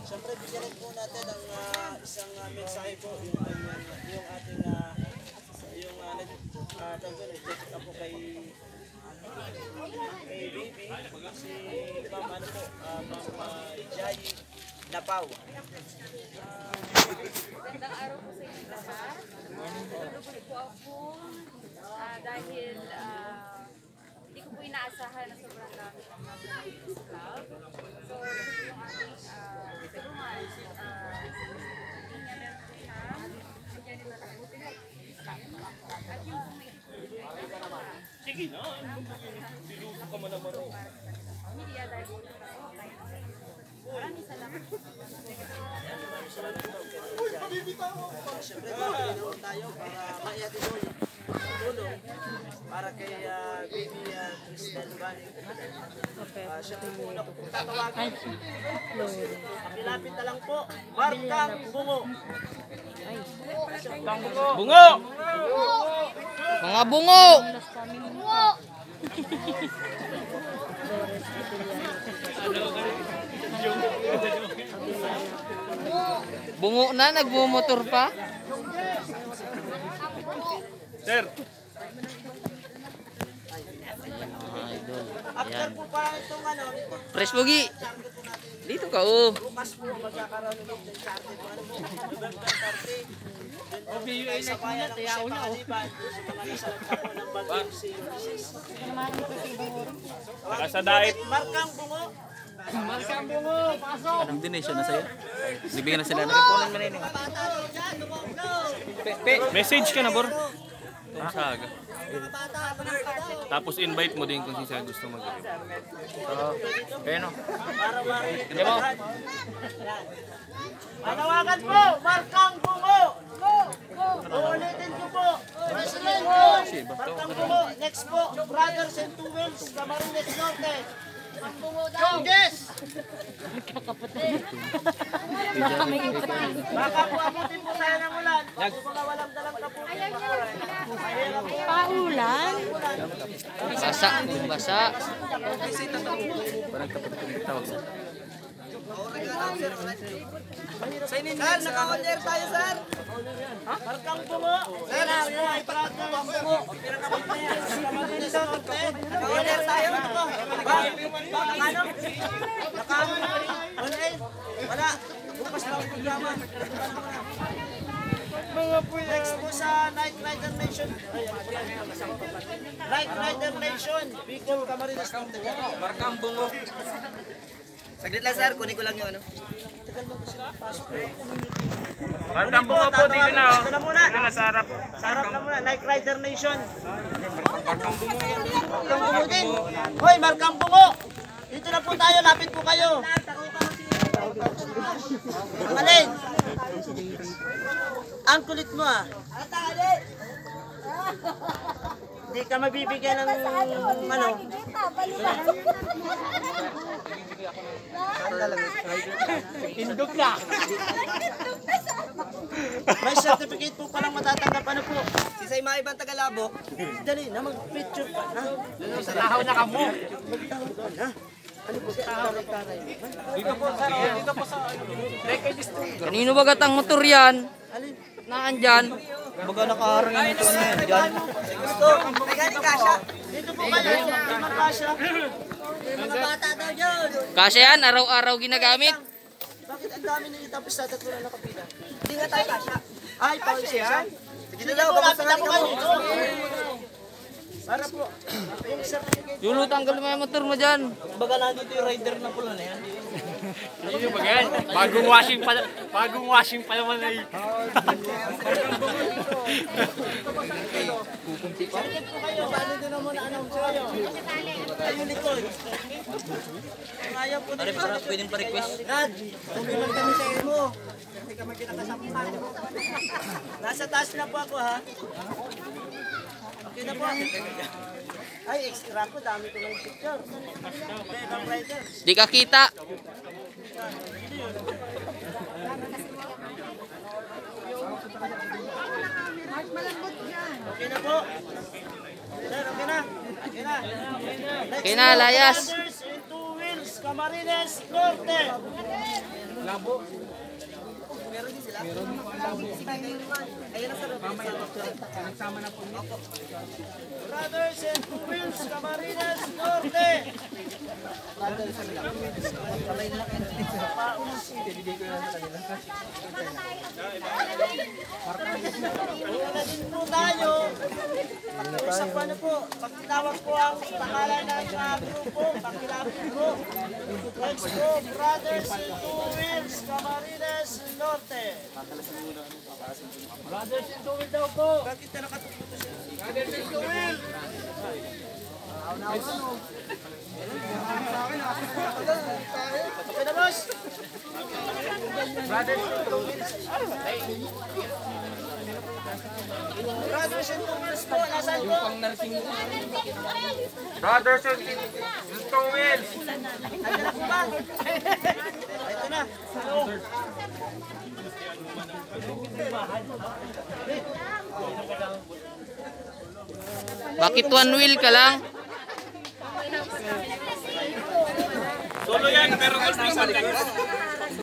Siyempre, bigyan po natin ang isang mensahe po, yung ating nag-check up po kay baby, si Ma'am ano po, Ma'am Jai Lapaw. Magandang araw po sa inyo lahat. Nalulungkot po ako dahil hindi ko po inaasahan na sobrang dami ang mga Ladies Club. So, ito yung ating tulungan. Hindi niya meron po na, hindi nila nabuti na. At yung kung may Sige na, diluto ka man naman. media dahil po na maraming salamat po. Siyempre, ganoon tayo para maiatid mo yung tulong para kay baby Crystal Bani. Siyempre po na kung tatawagin. Pakilapit na lang po. Markang Bungo. Bungo! Mga bungo! Bungo na, nagmumotor pa. Sir. Idol. After po pa itong Fresh Bogi. Dito ka, oh. bukas po magkakaroon ulit ng party po. Ano po? November 30. OBUA na po na tiyaw na. Sa mga nasa po ng Baguio City. Sa diet. Markang Bungo. Markang Bungo. Pasok. Anong donation na sa'yo? Bibigyan na sila. Nakapunan mo na yun. Message ka na, Bor. Ang saga. Tapos invite mo din kung sino gusto mag-review. Kaya no? Para marinig mo. Panawagan po. Markang Bungo. Uulitin ko po. President po. Markang Bungo. Next po. Brothers and Two Wheels. Camarines Norte. Jongges! Baka po abutin po tayo ng ulan. Pag mga walang dalang kaputin. Paulan? Basa. Basa. Parang kapit kong tawag sa. Sir, naka-on-air tayo, sir. Markang Bungo. Sir, Markang Bungo. Naka-on-air tayo. Ano? Wala. Bukas lang ang programa. Next po sa Night Rider Nation. Night Rider Nation. Bicol, Camarines Norte. Markang bungo. Saglit lang sir, kunin ko lang yung ano. Markang bungo po, dito na. Dito na muna. Dito na sa harap. Sa harap na muna. Night Rider Nation. Markang Bungo din. Hoy, Markang Bungo. Dito na po tayo. Lapit po kayo. Malin. Ang kulit mo ah. Hindi ka mabibigyan ng ano. Indog na. May certificate po palang matatanggap. Ano po? Si Say mga ibang Tagalabo. Dali na mag-picture ka. Ha? Lahaw na kamo. Ano po? Taray-taray. Dito po sa Kanino ba gatang motor yan? Alin? Naandyan. Baga nakaharangin ito na yan. Diyan. Gusto. May galing kasha. Dito po kayo. Hindi magkasya. Mga bata daw dyan. Kasi yan, araw-araw ginagamit. Bakit ang dami ninyo tapos tatatulan na kapila? Hindi nga tayo kasha. Ay, pawis yan. Sige daw, kapag Lapit ako kayo. Para po. Yung certificate. Yulo, tanggal mo yung motor mo dyan. Baga nandito yung rider na pula na yan. Yun ba yan? Bagong washing pa naman ay. Certificate po kayo. Paano doon na muna anong kayo? Ayun likod. Ayaw po dito. Pwedeng pa-request. Rad, kumilang kami sa mo. Hindi ka magkinakasapuhan. Nasa taas na po ako ha. Okay na po. Ay, extra po. Dami ko ng picture. Okay, ibang rider. Di ka kita. Okay na po. Sir, okay na. Okay na. Okay na, layas. Brothers and Two Wheels, Camarines Norte. Meron din sila? Meron. Ayun na sir. Nagsama na po. Brothers and Wheels, Camarines Norte. Una din po tayo. Usap pa na po. Pagtawag po ang pangalan ng grupo, pakilapit po. Let's go, Brothers and Wheels, Camarines Norte. Brothers and Wheels daw po. Bakit na nakatupo to siya? Brothers and Wheels. Okay na, boss. Brothers and Wheels. Brothers and Wheels po, nasaan po? Brothers and Two Wheels. Nandiyan na po ba? Ito na. Bakit one wheel ka lang? Solo yan, pero gusto ko